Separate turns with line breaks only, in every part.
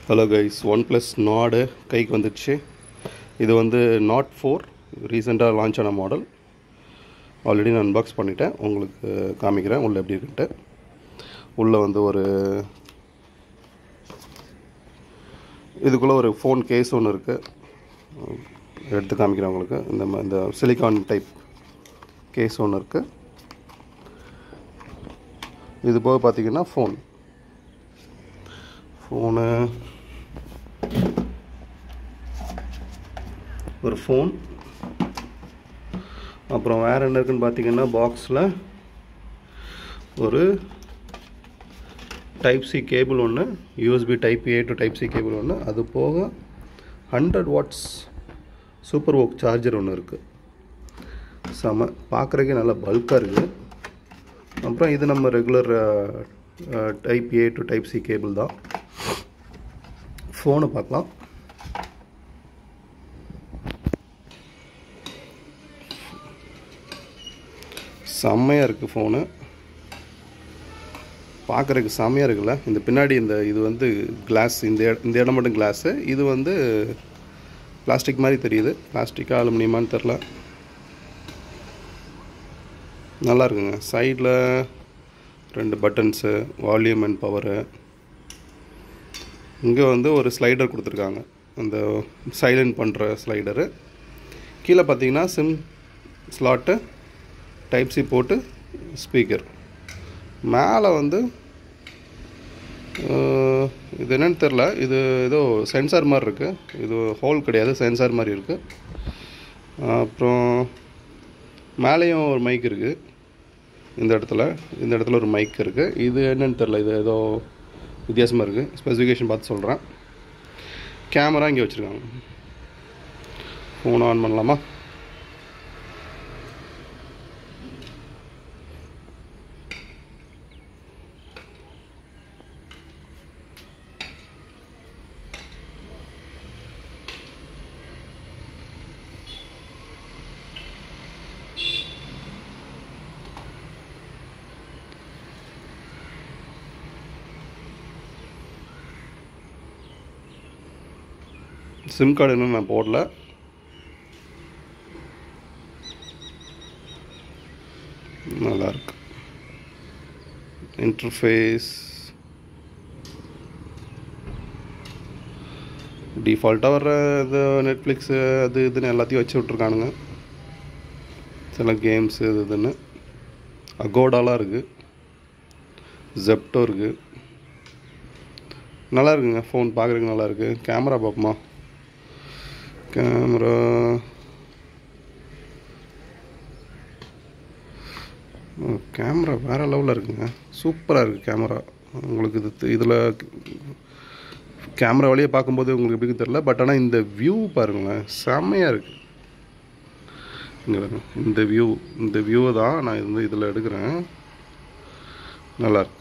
Hello guys, OnePlus Nord கைக்கு வந்துடுச்சு. இது வந்து Nord 4 ரீசெண்டாக லான்ச் ஆன மாடல். ஆல்ரெடி நான் அன்பாக்ஸ் பண்ணிட்டேன், உங்களுக்கு காமிக்கிறேன் உள்ளே எப்படி இருக்குன்ட்டு. உள்ளே வந்து ஒரு இதுக்குள்ளே ஒரு ஃபோன் கேஸ் ஒன்று இருக்குது, எடுத்து காமிக்கிறேன் உங்களுக்கு. இந்த சிலிக்கான் டைப் கேஸ் ஒன்று இருக்குது. இது போக பார்த்திங்கன்னா ஃபோனு ஒரு ஃபோன். அப்புறம் வேறு என்ன இருக்குன்னு பார்த்தீங்கன்னா, பாக்ஸில் ஒரு டைப் சி கேபிள் ஒன்று, USB type A to type C cable ஒன்று, அது போக 100 வாட்ஸ் சூப்பர் ஓக் சார்ஜர் ஒன்று இருக்குது. பார்க்குறதுக்கே நல்லா பல்காக இருக்குது. அப்புறம் இது நம்ம regular type A to type C cable தான். ஃபோனை பார்க்கலாம். செம்மையாக இருக்குது ஃபோனு, பார்க்குறதுக்கு செம்மையாக இருக்குல்ல. இந்த பின்னாடி இது வந்து கிளாஸ், இந்த இடம் மட்டும் கிளாஸு. இது வந்து பிளாஸ்டிக் மாதிரி தெரியுது. பிளாஸ்டிக்கா அலுமினியமானு தெரில. நல்லா இருக்குங்க. சைடில் 2 பட்டன்ஸு, வால்யூம் அண்ட் பவரு. இங்கே வந்து ஒரு ஸ்லைடர் கொடுத்துருக்காங்க, அந்த சைலண்ட் பண்ணுற ஸ்லைடரு. கீழே பார்த்தீங்கன்னா சிம் ஸ்லாட்டு, டைப் சி போட்டு ஸ்பீக்கர். மேலே வந்து இது என்னன்னு தெரில, இது ஏதோ சென்சார் மாதிரி இருக்குது. இது ஹோல் கிடையாது, சென்சார் மாதிரி இருக்குது. அப்புறம் மேலேயும் ஒரு மைக் இருக்குது. இந்த இடத்துல ஒரு மைக் இருக்குது. இது என்னன்னு தெரில, இது ஏதோ வித்தியாசமாக இருக்குது. ஸ்பெசிஃபிகேஷன் பார்த்து சொல்கிறேன். கேமரா இங்கே வச்சுருக்காங்க. ஃபோன் ஆன் பண்ணலாமா? சிம் கார்டு இன்னும் நான் போடல. நல்லாயிருக்கு. இன்டர்ஃபேஸ் டிஃபால்ட்டாக வர்ற இது நெட்ஃப்ளிக்ஸு அது இதுன்னு எல்லாத்தையும் வச்சு விட்ருக்கானுங்க. சில கேம்ஸு இது இதுன்னு. அகோடாலாம் இருக்குது, ஜெப்டோ இருக்குது. நல்லா இருக்குங்க. ஃபோன் பார்க்குறதுக்கு நல்லாயிருக்கு. கேமரா பார்ப்போமா? கேமரா வேறு லெவலில் இருக்குங்க. சூப்பராக இருக்குது கேமரா. உங்களுக்கு இதில் கேமரா வழியாக பார்க்கும்போது உங்களுக்கு எப்படி தெரில, பட் ஆனால் இந்த வியூ பாருங்களேன், செம்மையாக இருக்குது. இங்கே பாருங்க, இந்த வியூவை தான் நான் இதில் எடுக்கிறேன். நல்லாயிருக்கு.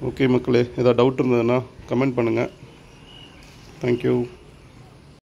ஓகே மக்களே, ஏதாவது டவுட் இருந்ததுன்னா கமெண்ட் பண்ணுங்கள். தேங்க்யூ.